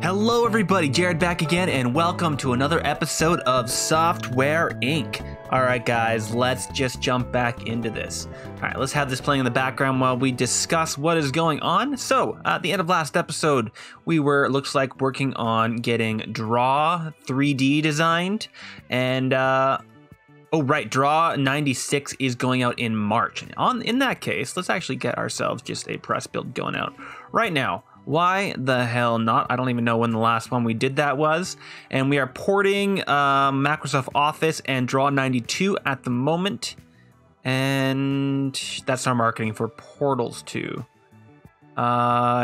Hello everybody, Jared back again, and welcome to another episode of Software Inc. Alright guys, let's just jump back into this. Alright, let's have this playing in the background while we discuss what is going on. So, at the end of last episode, we were, looks like, working on getting Draw 3D designed, and oh right, Draw 96 is going out in March. In that case, let's actually get ourselves just a press build going out right now. Why the hell not? I don't even know when the last one we did that was. And we are porting Macrosoft Office and Draw 92 at the moment. And that's our marketing for Portals 2.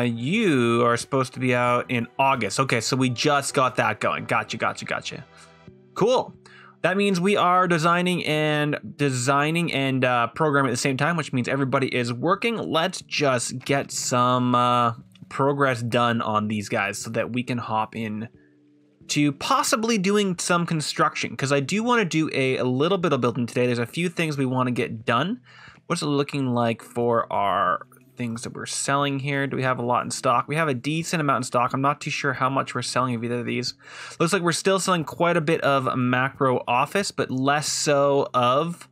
You are supposed to be out in August. Okay, so we just got that going. Gotcha. Cool. That means we are designing and programming at the same time, which means everybody is working. Let's just get some progress done on these guys so that we can hop in to possibly doing some construction, because I do want to do a little bit of building today. There's a few things we want to get done. What's it looking like for our things that we're selling here? Do we have a lot in stock? We have a decent amount in stock. I'm not too sure how much we're selling of either of these. Looks like we're still selling quite a bit of Macro Office, but less so of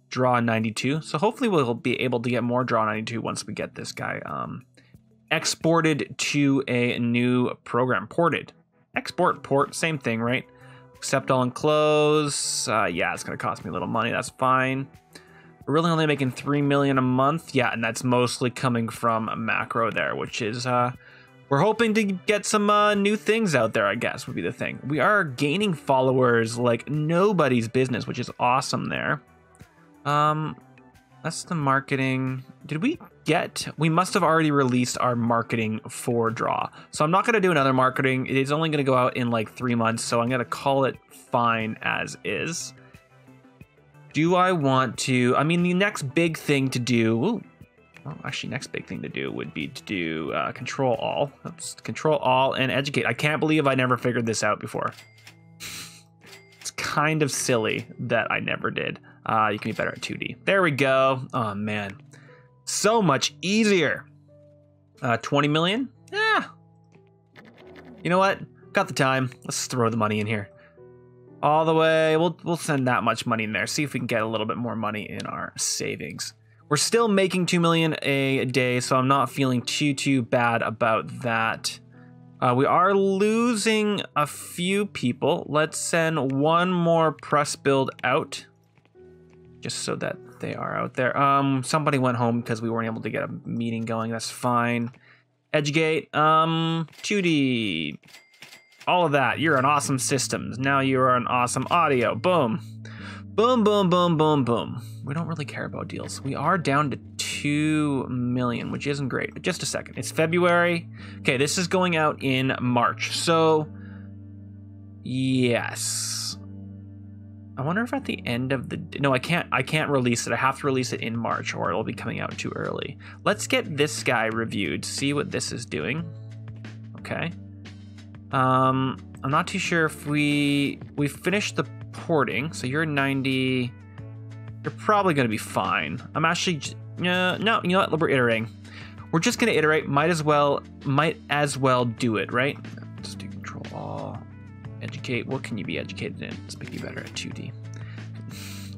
Draw 92. So hopefully we'll be able to get more Draw 92 once we get this guy exported to a new program. Ported. Export, port, same thing, right? Accept all and close. Yeah, it's going to cost me a little money. That's fine. We're really only making $3 million a month. Yeah, and that's mostly coming from Macro there, which is, we're hoping to get some new things out there, I guess, would be the thing. We are gaining followers like nobody's business, which is awesome there. That's the marketing. We must have already released our marketing for Draw. So I'm not going to do another marketing. It is only going to go out in like 3 months. So I'm going to call it fine as is. Do I want to, I mean, the next big thing to do, next big thing to do would be to do Control All. Oops, Control All and Educate. I can't believe I never figured this out before. It's kind of silly that I never did. You can be better at 2D. There we go. Oh man, so much easier. 20 million? Yeah. You know what? Got the time. Let's throw the money in here. All the way. We'll send that much money in there. See if we can get a little bit more money in our savings. We're still making 2 million a day, so I'm not feeling too bad about that. We are losing a few people. Let's send one more press build out, just so that they are out there. Somebody went home because we weren't able to get a meeting going. That's fine. Educate, 2D, all of that. You're an awesome systems. Now you are an awesome audio. Boom. Boom. We don't really care about deals. We are down to 2 million, which isn't great. But just a second. It's February. Okay, this is going out in March. So, yes. I wonder if at the end of the... No, I can't release it. I have to release it in March or it'll be coming out too early. Let's get this guy reviewed, see what this is doing. Okay. I'm not too sure if we finished the porting, so you're 90. You're probably going to be fine. I'm actually... no, you know what? We're iterating. We're just going to iterate. Might as well do it, right? Let's do Control All. Educate. What can you be educated in? Let's make you better at 2D.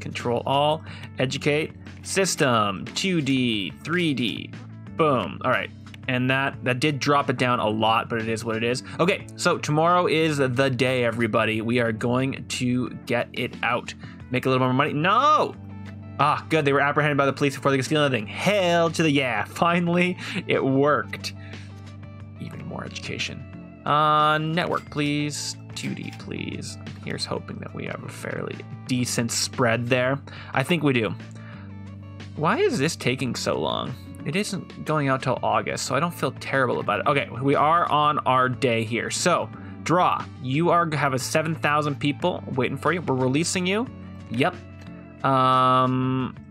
Control All, Educate, System, 2D, 3D, boom. All right, and that did drop it down a lot, but it is what it is. Okay, so tomorrow is the day, everybody. We are going to get it out. Make a little more money. No! Ah, good. They were apprehended by the police before they could steal anything. Hell to the yeah. Finally, it worked. Even more education. Network, please. 2D, please. Here's hoping that we have a fairly decent spread there. I think we do. Why is this taking so long? It isn't going out till August, so I don't feel terrible about it. Okay, we are on our day here. So, Draw, you have a 7,000 people waiting for you. We're releasing you. Yep.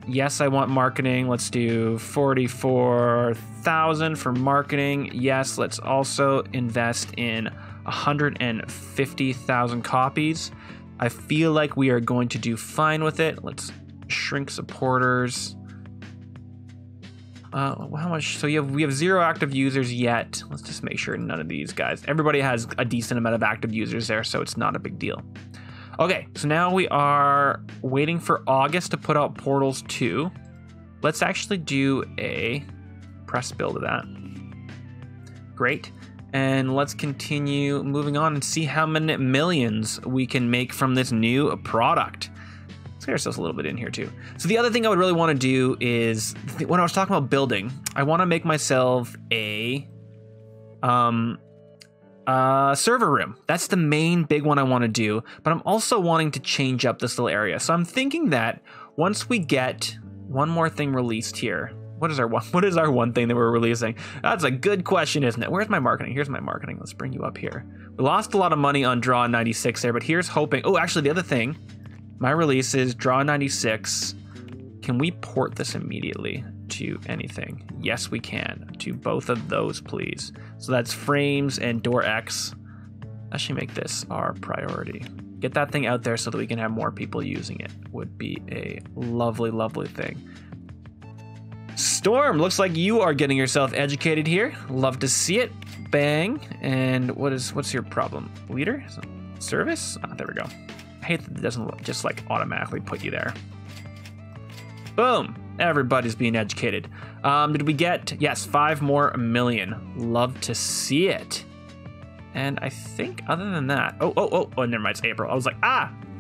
Yes, I want marketing. Let's do 44,000 for marketing. Yes, let's also invest in 150,000 copies. I feel like we are going to do fine with it. Let's Shrink supporters. How much? So we have 0 active users yet. Let's just make sure none of these guys. Everybody has a decent amount of active users there, so it's not a big deal. Okay, so now we are waiting for August to put out Portals 2. Let's actually do a press build of that. Great. And let's continue moving on and see how many millions we can make from this new product. Let's get ourselves a little bit in here too. So the other thing I would really want to do is, when I was talking about building, I want to make myself a server room. That's the main big one I want to do, but I'm also wanting to change up this little area. So I'm thinking that once we get one more thing released here, what is our one thing that we're releasing? That's a good question, isn't it? Where's my marketing? Here's my marketing. Let's bring you up here. We lost a lot of money on Draw 96 there, but here's hoping. Oh, actually, the other thing, my release is Draw 96. Can we port this immediately to anything? Yes, we can. To both of those, please. So that's frames and door X. Actually, make this our priority. Get that thing out there so that we can have more people using it. Would be a lovely, lovely thing. Storm, looks like you are getting yourself educated here. Love to see it. Bang. And what's your problem? Leader? Service? Ah, there we go. I hate that it doesn't just like automatically put you there. Boom. Everybody's being educated. Did we get, yes, 5 more million. Love to see it. And I think other than that, oh, never mind, it's April. I was like,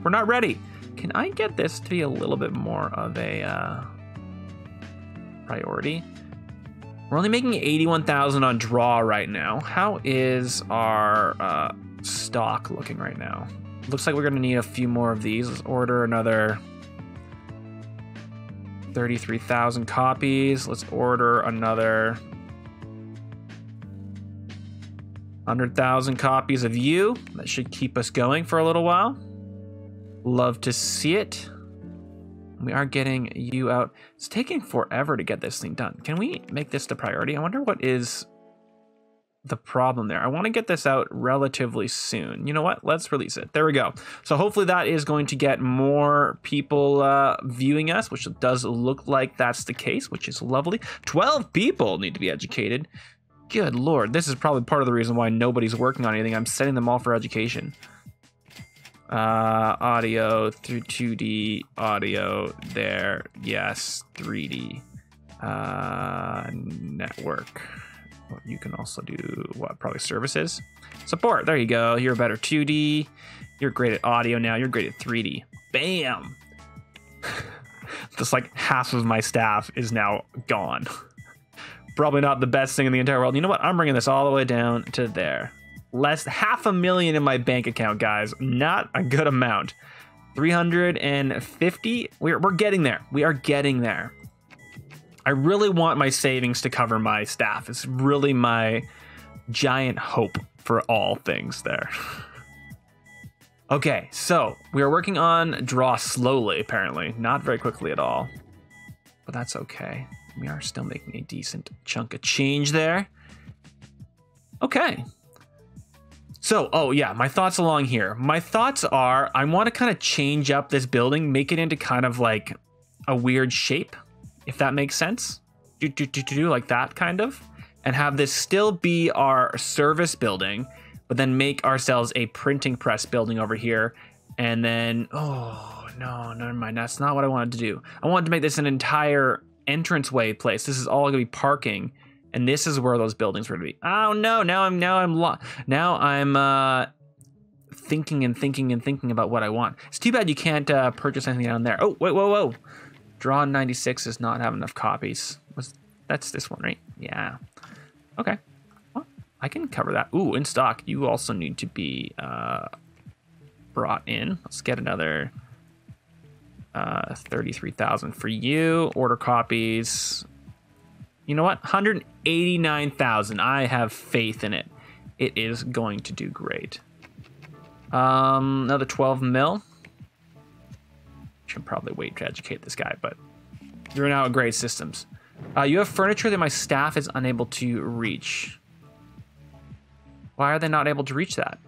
we're not ready. Can I get this to be a little bit more of a priority? We're only making 81,000 on Draw right now. How is our stock looking right now? Looks like we're gonna need a few more of these. Let's order another 33,000 copies. Let's order another 100,000 copies of you. That should keep us going for a little while. Love to see it. We are getting you out. It's taking forever to get this thing done. Can we make this the priority? I wonder what is the problem there. I want to get this out relatively soon. You know what? Let's release it. There we go. So hopefully that is going to get more people viewing us, which does look like that's the case, which is lovely. 12 people need to be educated. Good Lord. This is probably part of the reason why nobody's working on anything. I'm setting them all for education. Audio through 2D, audio there. Yes. 3D. Network. Well, you can also do what? Probably services. Support. There you go. You're better 2D. You're great at audio now. You're great at 3D. Bam. Just like half of my staff is now gone. Probably not the best thing in the entire world. You know what? I'm bringing this all the way down to there. Less $500,000 in my bank account, guys. Not a good amount. 350. We're getting there. We are getting there. I really want my savings to cover my staff. It's really my giant hope for all things there. Okay, so we are working on Draw slowly, apparently. Not very quickly at all. But that's okay. We are still making a decent chunk of change there. Okay. So, oh yeah, my thoughts along here. My thoughts are, I want to kind of change up this building, make it into kind of like a weird shape, if that makes sense. Like that kind of. And have this still be our service building, but then make ourselves a printing press building over here. And then, oh, no, never mind. That's not what I wanted to do. I wanted to make this an entire entranceway place. This is all gonna be parking. And this is where those buildings were to be. Oh no! Now I'm thinking about what I want. It's too bad you can't purchase anything down there. Oh wait, whoa! Draw 96 does not have enough copies. That's this one, right? Yeah. Okay. Well, I can cover that. Ooh, in stock. You also need to be brought in. Let's get another 33,000 for you. Order copies. You know what? 189,000. I have faith in it. It is going to do great. Another 12 mil. Should probably wait to educate this guy, but you're now at great systems. You have furniture that my staff is unable to reach. Why are they not able to reach that?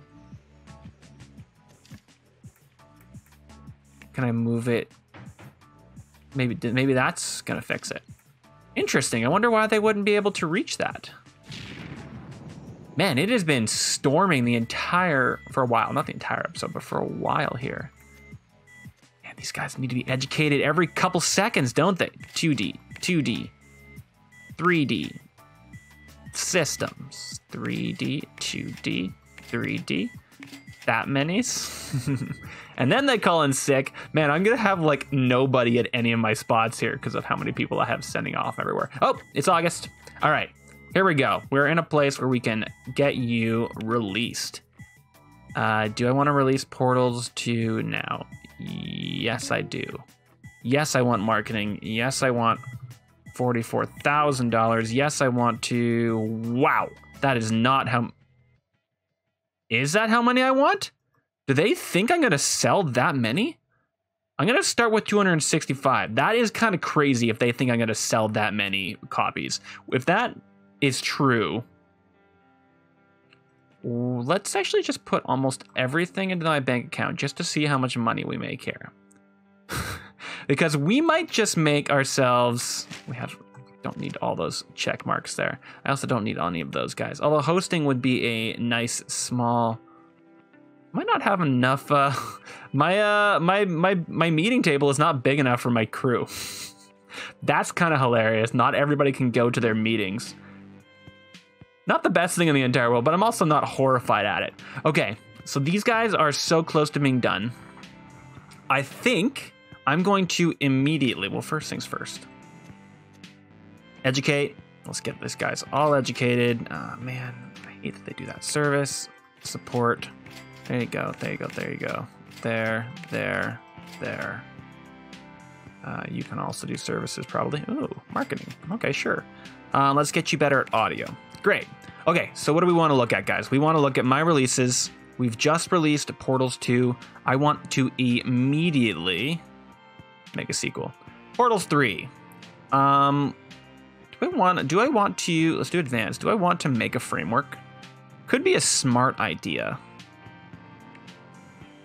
Can I move it Maybe that's gonna fix it. Interesting. I wonder why they wouldn't be able to reach that. Man, it has been storming for a while. Not the entire episode, but for a while here. Man, these guys need to be educated every couple seconds, don't they? 2D, 2D, 3D. Systems. 3D, 2D, 3D. That many's. And then they call in sick. Man, I'm going to have like nobody at any of my spots here because of how many people I have sending off everywhere. Oh, it's August. All right, here we go. We're in a place where we can get you released. Do I want to release portals to now? Yes, I do. Yes, I want marketing. Yes, I want $44,000. Yes, I want to. Wow, that is not how. Is that how many I want? Do they think I'm going to sell that many? I'm going to start with 265. That is kind of crazy if they think I'm going to sell that many copies. If that is true, let's actually just put almost everything into my bank account just to see how much money we make here. Because we might just make ourselves... don't need all those check marks there. I also don't need any of those guys. Although hosting would be a nice small... Might not have enough. My meeting table is not big enough for my crew. That's kind of hilarious. Not everybody can go to their meetings. Not the best thing in the entire world, but I'm also not horrified at it. Okay, so these guys are so close to being done. I think I'm going to immediately, well, first things first. Educate. Let's get these guys all educated. Man, I hate that they do that. Service, support. There you go, there you go, there you go. There, there, there. You can also do services probably. Ooh, marketing. Okay, sure. Let's get you better at audio. Great. Okay, so what do we want to look at, guys? We want to look at my releases. We've just released Portals 2. I want to immediately make a sequel. Portals 3. Do I want to, let's do advanced. Do I want to make a framework? Could be a smart idea.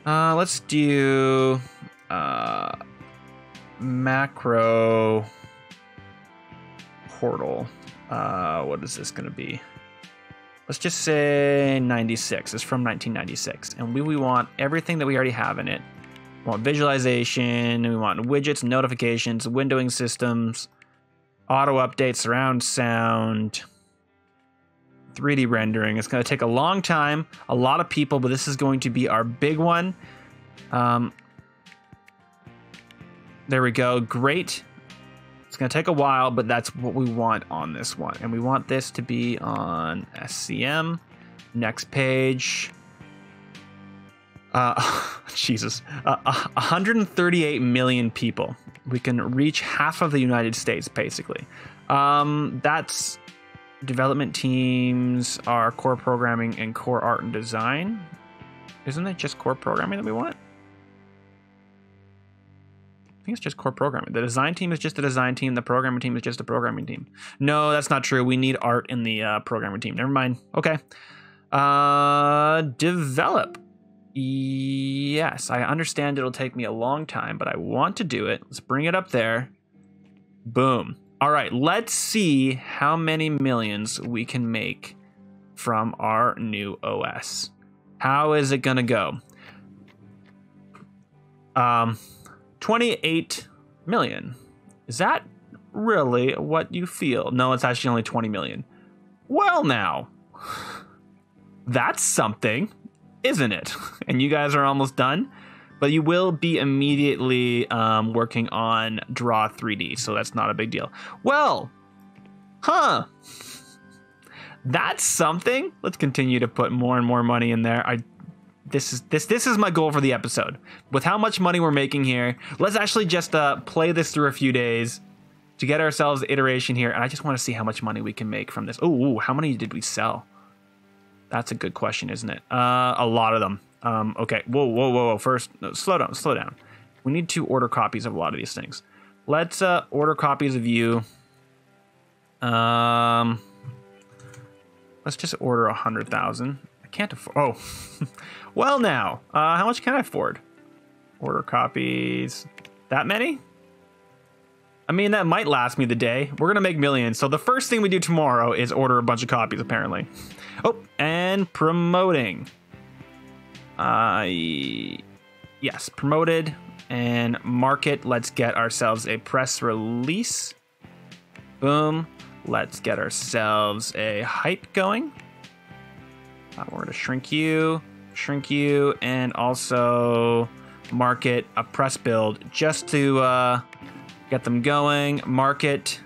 Let's do macro portal. What is this going to be? Let's just say 96. It's from 1996. And we want everything that we already have in it. We want visualization. We want widgets, notifications, windowing systems, auto updates, surround sound, 3D rendering. It's going to take a long time, a lot of people, but this is going to be our big one. There we go. Great. It's going to take a while, but that's what we want on this one. And we want this to be on SCM. Next page. Jesus. 138 million people. We can reach half of the United States, basically. That's... Development teams are core programming and core art and design. Isn't it just core programming that we want? I think it's just core programming. The design team is just a design team. The programming team is just a programming team. No, that's not true. We need art in the programming team. Never mind. Okay. Develop. Yes, I understand it'll take me a long time, but I want to do it. Let's bring it up there. Boom. All right, let's see how many millions we can make from our new OS. How is it gonna go? 28 million. Is that really what you feel? No, it's actually only 20 million. Well, now, that's something, isn't it? And you guys are almost done. But you will be immediately working on Draw 3D, so that's not a big deal. Well, that's something. Let's continue to put more and more money in there. This is my goal for the episode. With how much money we're making here, let's actually just play this through a few days to get ourselves iteration here. And I just want to see how much money we can make from this. Oh, how many did we sell? That's a good question, isn't it? A lot of them. Okay, whoa. First, no, slow down. We need to order copies of a lot of these things. Let's order copies of you. Let's just order 100,000. I can't afford. Oh, well now, how much can I afford? Order copies. That many? I mean, that might last me the day. We're going to make millions. So the first thing we do tomorrow is order a bunch of copies, apparently. Oh, and promoting. Yes, promoted and market. Let's get ourselves a press release. Boom. Let's get ourselves a hype going. We're going to shrink you, and also market a press build just to get them going. Market.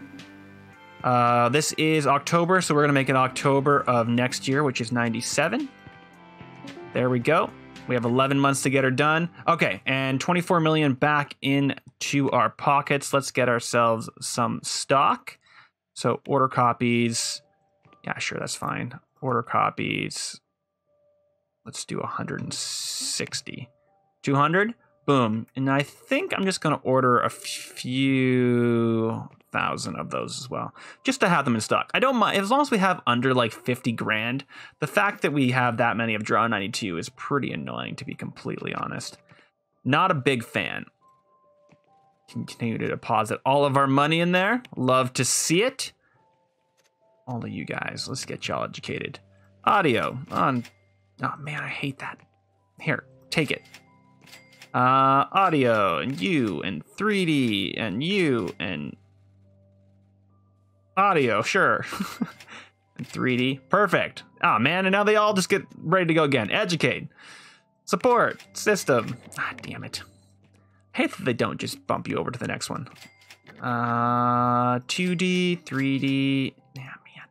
This is October, so we're going to make it October of next year, which is 97. There we go. We have 11 months to get her done. Okay, and 24 million back into our pockets. Let's get ourselves some stock. So order copies. Yeah, sure, that's fine. Order copies. Let's do 160. 200. Boom. And I think I'm just going to order a few thousand of those as well, just to have them in stock. I don't mind as long as we have under like 50 grand. The fact that we have that many of Draw 92 is pretty annoying, to be completely honest. Not a big fan. Continue to deposit all of our money in there. Love to see it. All of you guys, let's get y'all educated. Audio on. Oh man, I hate that. Here, take it. Audio and you and 3D and you and audio, sure. And 3D, perfect. Oh man, and now they all just get ready to go again. Educate, support, system. Ah, damn it. I hate that they don't just bump you over to the next one. 2D, 3D. Yeah, man.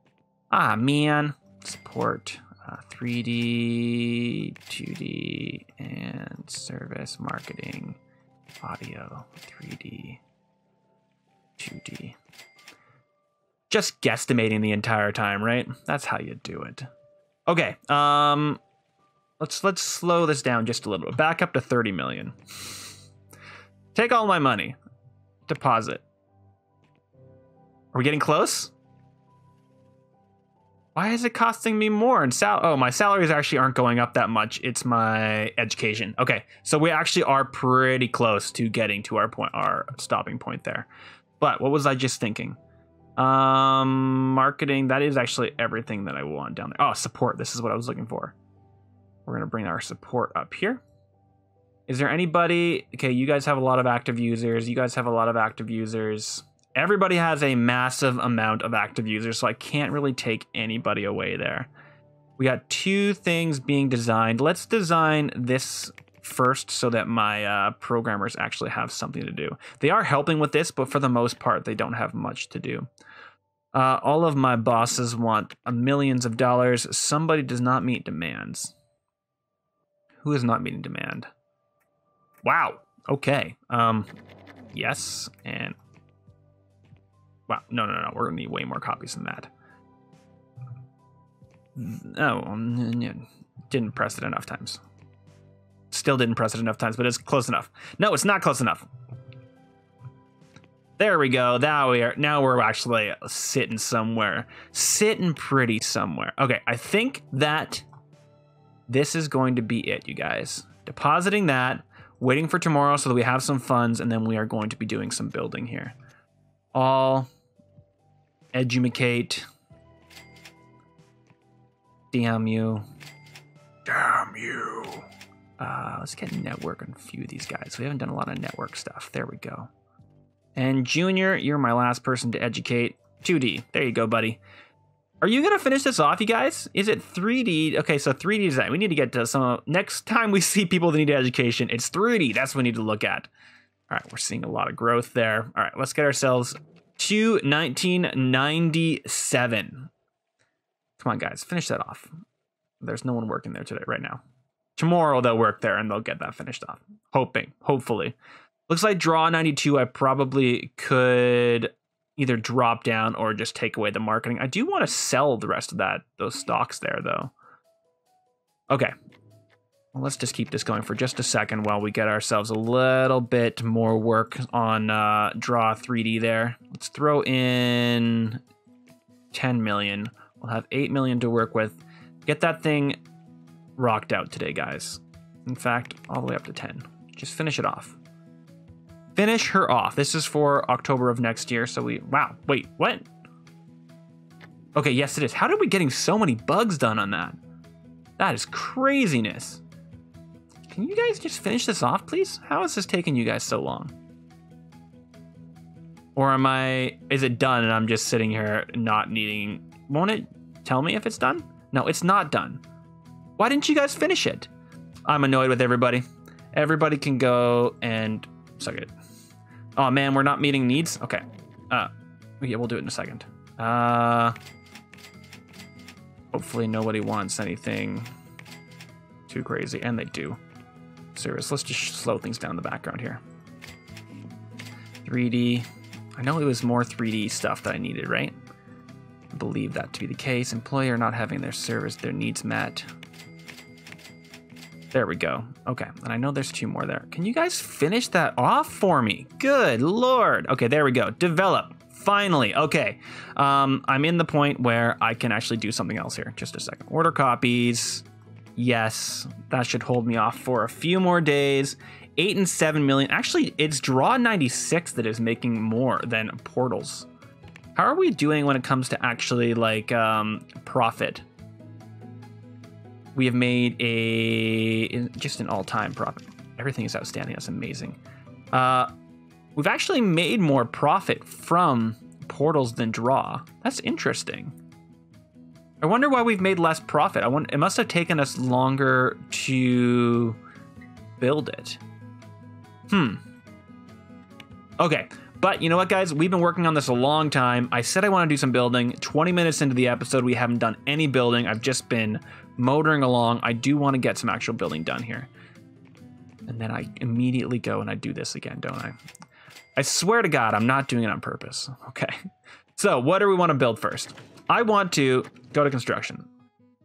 Ah, man. Support. 3D, 2D, and service marketing, audio, 3D, 2D. Just guesstimating the entire time, right? That's how you do it. Okay, let's slow this down just a little bit. Back up to 30 million. Take all my money. Deposit. Are we getting close? Why is it costing me more? And my salaries actually aren't going up that much. It's my education. Okay, so we actually are pretty close to getting to our stopping point there. But what was I just thinking? Marketing, that is actually everything that I want down there. Oh, support, this is what I was looking for. We're gonna bring our support up here. Is there anybody? Okay, you guys have a lot of active users. Everybody has a massive amount of active users, so I can't really take anybody away there. We got two things being designed. Let's design this first so that my programmers actually have something to do. They are helping with this, but for the most part, they don't have much to do. All of my bosses want millions of dollars. Somebody does not meet demands. Who is not meeting demand? Wow. Okay. Yes, and wow, no. We're gonna need way more copies than that. Oh, didn't press it enough times. Still didn't press it enough times, but it's close enough. No, it's not close enough. There we go. Now we're actually sitting somewhere. Sitting pretty somewhere. Okay, I think that this is going to be it, you guys. Depositing that, waiting for tomorrow so that we have some funds, and then we are going to be doing some building here. All educate. Damn you. Damn you. Let's get network on a few of these guys. We haven't done a lot of network stuff. There we go. And Junior, you're my last person to educate. 2D. There you go, buddy. Are you going to finish this off, you guys? Is it 3D? Okay, so 3D design. We need to get to some... Next time we see people that need education, it's 3D. That's what we need to look at. All right, we're seeing a lot of growth there. All right, let's get ourselves to 1997. Come on, guys. Finish that off. There's no one working there today, right now. Tomorrow they'll work there and they'll get that finished off. Hopefully. Looks like Draw 92, I probably could either drop down or just take away the marketing. I do want to sell the rest of those stocks there, though. Okay. Well, let's just keep this going for just a second while we get ourselves a little bit more work on Draw 3D there. Let's throw in 10 million. We'll have 8 million to work with. Get that thing rocked out today, guys. In fact, all the way up to 10. Just finish it off. Finish her off. This is for October of next year. So wow, wait, what? Okay, yes, it is. How did we getting so many bugs done on that? That is craziness. Can you guys just finish this off, please? How is this taking you guys so long? Or is it done and I'm just sitting here not needing, won't it tell me if it's done? No, it's not done. Why didn't you guys finish it? I'm annoyed with everybody. Everybody can go and suck it. Oh man, we're not meeting needs? Okay. Yeah, we'll do it in a second. Hopefully nobody wants anything too crazy, and they do. Serious, let's just slow things down in the background here. 3D. I know it was more 3D stuff that I needed, right? I believe that to be the case. Employer not having their needs met. There we go. Okay, and I know there's 2 more there. Can you guys finish that off for me? Good Lord. Okay, there we go. Develop. Finally. Okay. I'm in the point where I can actually do something else here. Just a second. Order copies. Yes, that should hold me off for a few more days. 8 and 7 million. Actually, it's draw 96 that is making more than portals. How are we doing when it comes to actually like profit? We have made just an all-time profit. Everything is outstanding. That's amazing. We've actually made more profit from portals than draw. That's interesting. I wonder why we've made less profit. It must have taken us longer to build it. Okay, but you know what, guys? We've been working on this a long time. I said I want to do some building. 20 minutes into the episode, we haven't done any building. I've just been motoring along. I do want to get some actual building done here. And then I immediately go and I do this again, don't I? I swear to God, I'm not doing it on purpose. Okay. So what do we want to build first? I want to go to construction.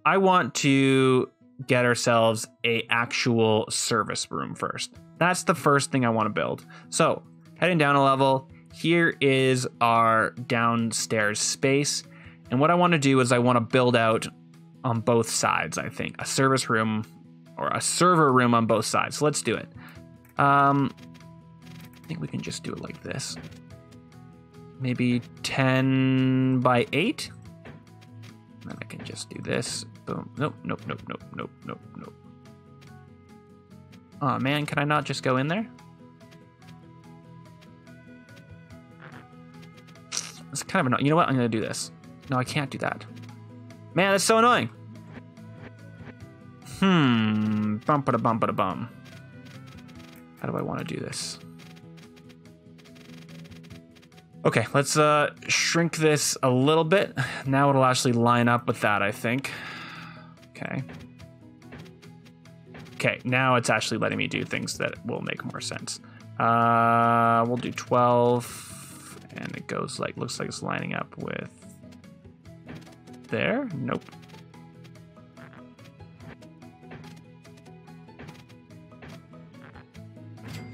I want to get ourselves a actual service room first. That's the first thing I want to build. So heading down a level, here is our downstairs space. And what I want to do is I want to build out on both sides, I think. A service room or a server room on both sides. So let's do it. I think we can just do it like this. Maybe 10 by 8. And then I can just do this. Boom. Nope, nope, nope, nope, nope, nope, nope. Oh man, can I not just go in there? It's kind of annoying. You know what? I'm going to do this. No, I can't do that. Man, that's so annoying. Bum-ba-da-bum-ba-da-bum. How do I want to do this? Okay, let's shrink this a little bit. Now it'll actually line up with that, I think. Okay. Okay, now it's actually letting me do things that will make more sense. We'll do 12, and it goes like, looks like it's lining up with there. Nope.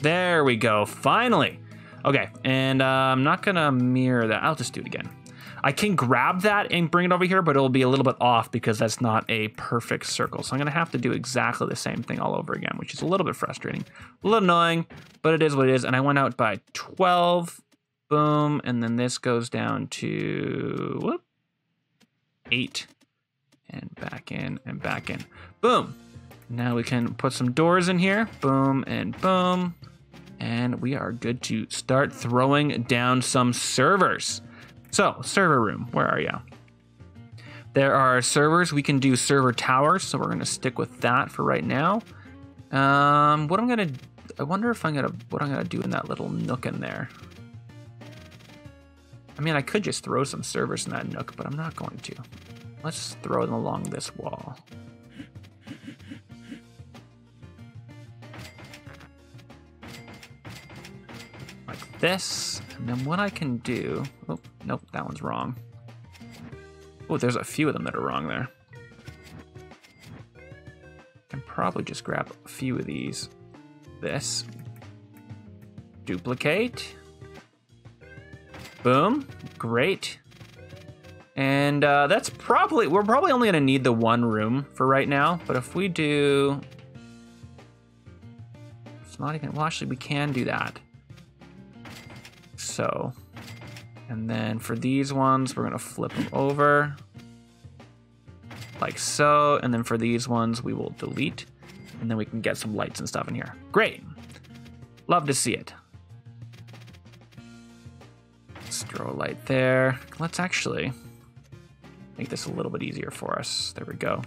There we go, finally. Okay, and I'm not gonna mirror that. I'll just do it again. I can grab that and bring it over here, but it'll be a little bit off because that's not a perfect circle. So I'm gonna have to do exactly the same thing all over again, which is a little bit frustrating, a little annoying, but it is what it is. And I went out by 12, boom, and then this goes down to 8, and back in, and back in. Boom. Now we can put some doors in here, boom and boom. And we are good to start throwing down some servers. So, server room, where are you? There are servers. We can do server towers, so we're gonna stick with that for right now. I wonder if what I'm gonna do in that little nook in there. I mean, I could just throw some servers in that nook, but I'm not going to. Let's throw them along this wall. This, and then what I can do, oh, nope, that one's wrong. Oh, there's a few of them that are wrong there. I can probably just grab a few of these. This, duplicate, boom, great. And we're probably only gonna need the one room for right now, but if we do, it's not even, well actually we can do that. so. And then for these ones, we're going to flip them over like so. And then for these ones, we will delete. And then we can get some lights and stuff in here. Great. Love to see it. Let's throw a light there. Let's actually make this a little bit easier for us. There we go.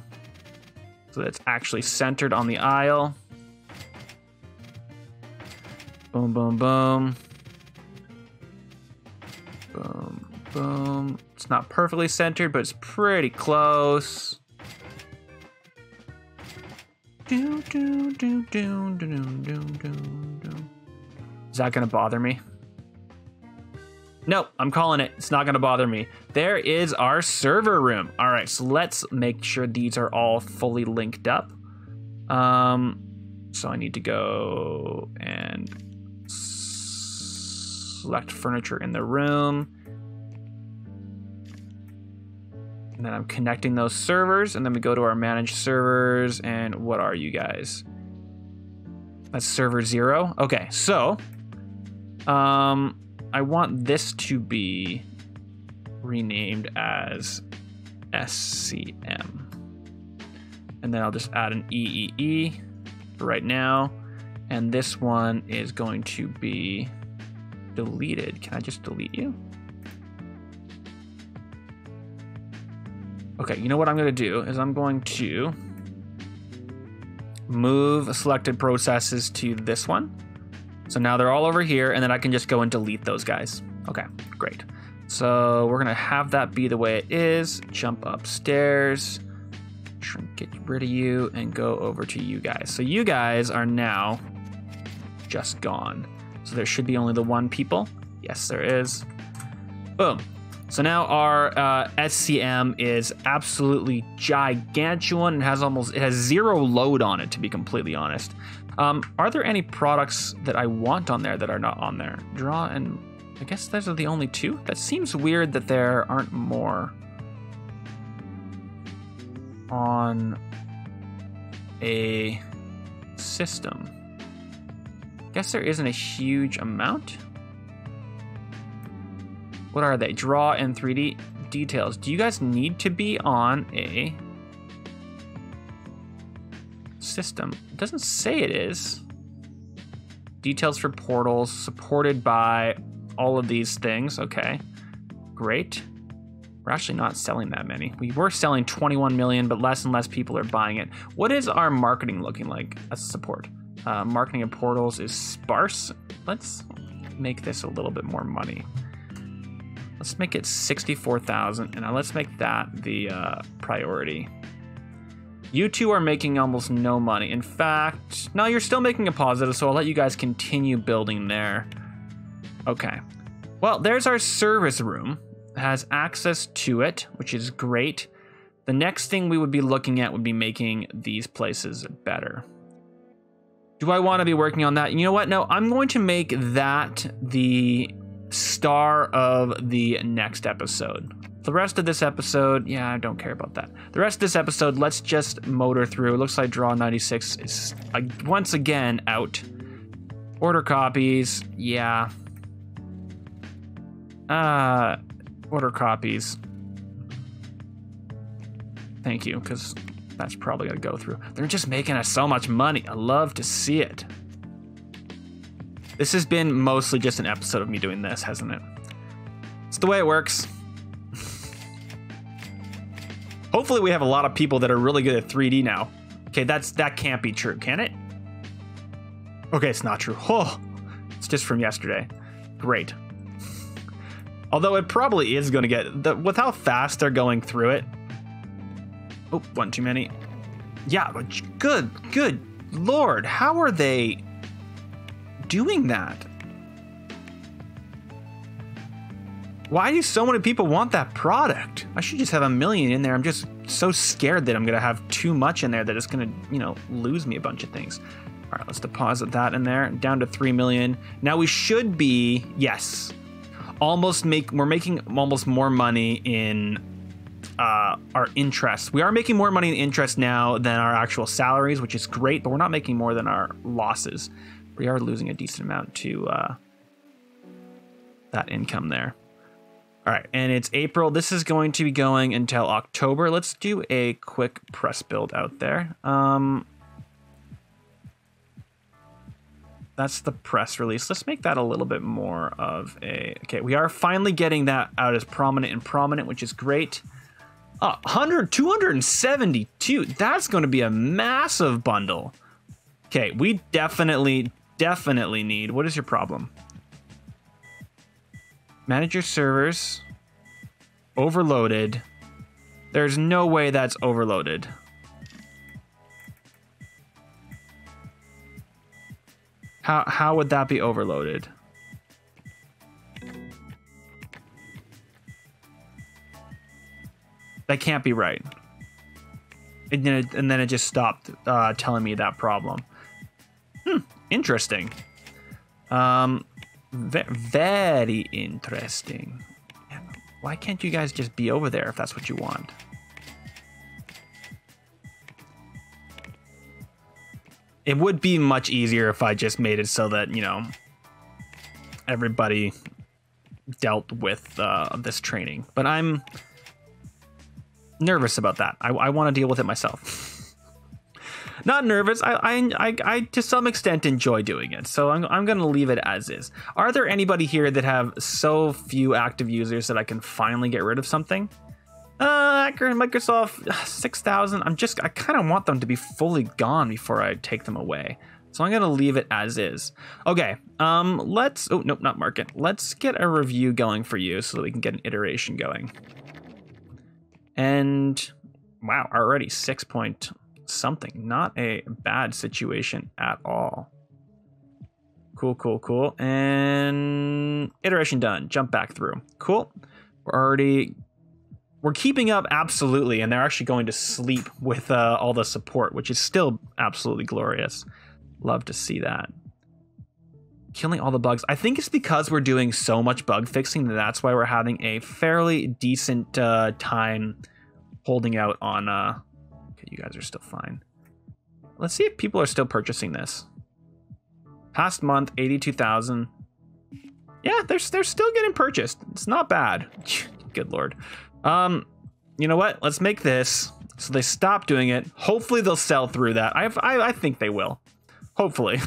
So that it's actually centered on the aisle. Boom, boom, boom. Boom, boom. It's not perfectly centered, but it's pretty close. Do, do, do, do, do, do, do, do. Is that gonna bother me? Nope, I'm calling it. It's not gonna bother me. There is our server room. All right, so let's make sure these are all fully linked up. So I need to go and select furniture in the room. And then I'm connecting those servers, and then we go to our managed servers, and what are you guys? That's server 0. Okay, so I want this to be renamed as SCM. And then I'll just add an EEE for right now. And this one is going to be deleted. Can I just delete you? Okay, you know what I'm going to do is I'm going to move selected processes to this one. So now they're all over here, and then I can just go and delete those guys. Okay, great. So we're going to have that be the way it is. Jump upstairs, get rid of you, and go over to you guys. So you guys are now just gone. So there should be only the one people. Yes, there is. Boom. So now our SCM is absolutely gigantuan and it has zero load on it, to be completely honest. Are there any products that I want on there that are not on there? Draw and I guess those are the only two. That seems weird that there aren't more on a system. I guess there isn't a huge amount. What are they? Draw and 3D details. Do you guys need to be on a system? It doesn't say it is. Details for portals, supported by all of these things. Okay, great. We're actually not selling that many. We were selling 21 million, but less and less people are buying it. What is our marketing looking like as support? Marketing of portals is sparse. Let's make this a little bit more money. Let's make it 64,000, and now let's make that the priority. You two are making almost no money. In fact, no, you're still making a positive, so I'll let you guys continue building there. Okay. Well, there's our service room. It has access to it, which is great. The next thing we would be looking at would be making these places better. Do I want to be working on that? You know what? No, I'm going to make that the star of the next episode. The rest of this episode, yeah, I don't care about that. The rest of this episode, let's just motor through. It looks like Draw 96 is once again out. Order copies, yeah. Order copies. Thank you, because that's probably gonna go through. They're just making us so much money. I love to see it. This has been mostly just an episode of me doing this, hasn't it? It's the way it works. Hopefully we have a lot of people that are really good at 3D now. Okay, that can't be true, can it? Okay, it's not true. Oh, it's just from yesterday. Great. Although it probably is going to get, with how fast they're going through it. Oh, one too many. Yeah, but good Lord, how are they doing that? Why do so many people want that product? I should just have 1 million in there. I'm just so scared that I'm gonna have too much in there that it's gonna, lose me a bunch of things. All right, let's deposit that in there, down to 3 million. Now we should be, yes, we're making almost more money in our interest. We are making more money in interest now than our actual salaries, which is great, but we're not making more than our losses. We are losing a decent amount to that income there. All right, and it's April. This is going to be going until October. Let's do a quick press build out there. That's the press release. Let's make that a little bit more of a... Okay, we are finally getting that out as prominent, which is great. 272. That's going to be a massive bundle. Okay, we definitely need... What is your problem? Manage your servers. Overloaded. There's no way that's overloaded. How would that be overloaded? That can't be right. And then it just stopped telling me that problem. Interesting. Very interesting. Why can't you guys just be over there if that's what you want? It would be much easier if I just made it so that, you know, everybody dealt with this training. But I'm nervous about that. I want to deal with it myself. Not nervous. I to some extent enjoy doing it. So I'm going to leave it as is. Are there anybody here that have so few active users that I can finally get rid of something? Microsoft 6,000. I kind of want them to be fully gone before I take them away. So I'm going to leave it as is. Okay. Let's... Oh, nope, not market. Let's get a review going for you so that we can get an iteration going. And... Wow, already 6 point something. Not a bad situation at all. Cool. And... Iteration done. Jump back through. Cool. We're keeping up, absolutely, and they're actually going to sleep with all the support, which is still absolutely glorious. Love to see that. Killing all the bugs. I think it's because we're doing so much bug fixing that's why we're having a fairly decent time holding out on... Okay, you guys are still fine. Let's see if people are still purchasing this. Past month, 82,000. Yeah, they're still getting purchased. It's not bad. Good Lord. You know what? Let's make this so they stop doing it. Hopefully they'll sell through that. I think they will. Hopefully.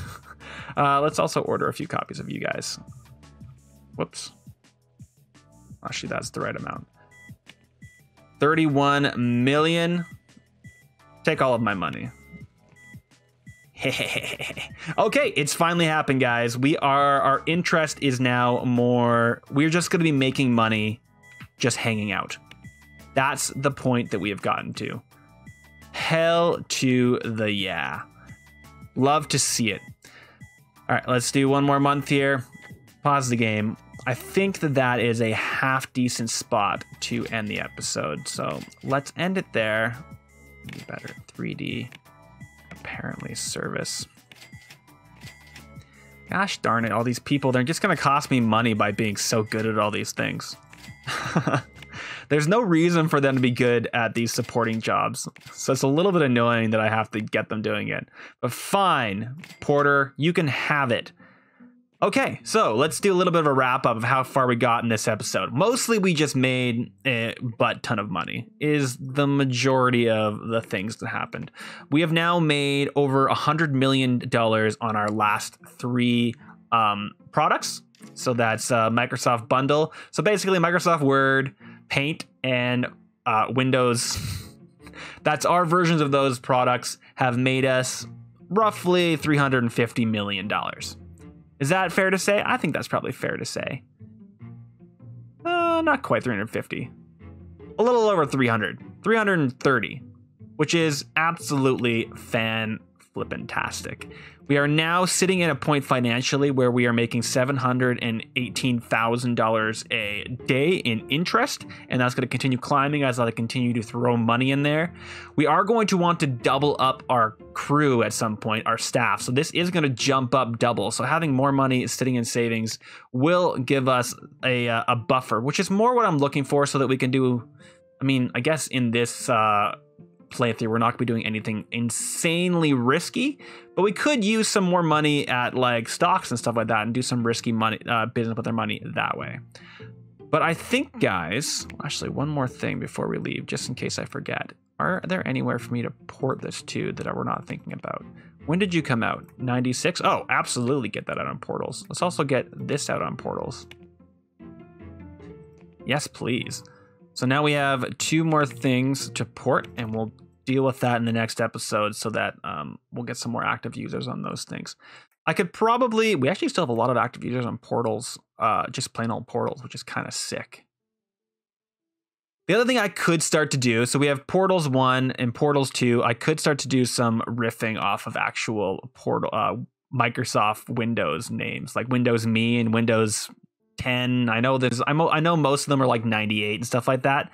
Let's also order a few copies of you guys. Whoops. Actually, that's the right amount. 31 million. Take all of my money. Okay, it's finally happened, guys. Our interest is now more... We're just going to be making money just hanging out. That's the point that we have gotten to. Hell to the yeah. Love to see it. All right, let's do one more month here. Pause the game. I think that is a half decent spot to end the episode. So let's end it there. Maybe better. 3D. Apparently service. Gosh darn it. All these people, they're just going to cost me money by being so good at all these things. There's no reason for them to be good at these supporting jobs. So it's a little bit annoying that I have to get them doing it. But fine, Porter, you can have it. Okay, so let's do a little bit of a wrap up of how far we got in this episode. Mostly we just made a butt ton of money is the majority of the things that happened. We have now made over $100 million on our last 3 products. So that's Microsoft Bundle. So basically Microsoft Word, Paint, and Windows. That's our versions of those products have made us roughly $350 million. Is that fair to say? I think that's probably fair to say. Not quite 350. A little over 300. 330, which is absolutely fan-flippin-tastic. We are now sitting at a point financially where we are making $718,000 a day in interest, and that's going to continue climbing as I continue to throw money in there. We are going to want to double up our crew at some point, our staff. So this is going to jump up double. So having more money sitting in savings will give us a buffer, which is more what I'm looking for so that we can do, I mean, I guess in this playthrough. We're not going to be doing anything insanely risky, but we could use some more money at like stocks and stuff like that and do some risky money business with our money that way. But I think, guys, actually, one more thing before we leave, just in case I forget. Are there anywhere for me to port this to that we're not thinking about? When did you come out? 96? Oh, absolutely get that out on Portals. Let's also get this out on Portals. Yes, please. So now we have 2 more things to port, and we'll deal with that in the next episode so that we'll get some more active users on those things. I could probably, we actually still have a lot of active users on Portals, just plain old Portals, which is kind of sick. The other thing I could start to do, so we have Portals 1 and Portals 2. I could start to do some riffing off of actual Microsoft Windows names, like Windows Me and Windows 10. I know most of them are like 98 and stuff like that.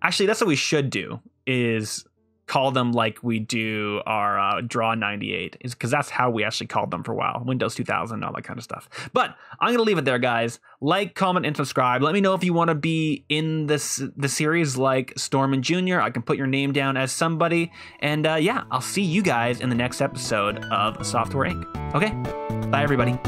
Actually, that's what we should do, is call them like we do our Draw 98, is because that's how we actually called them for a while. Windows 2000, all that kind of stuff. But I'm gonna leave it there, guys. Like, comment, and subscribe. Let me know if you want to be in the series like Stormin Jr. I can put your name down as somebody. And yeah, I'll see you guys in the next episode of Software Inc. Okay, bye everybody.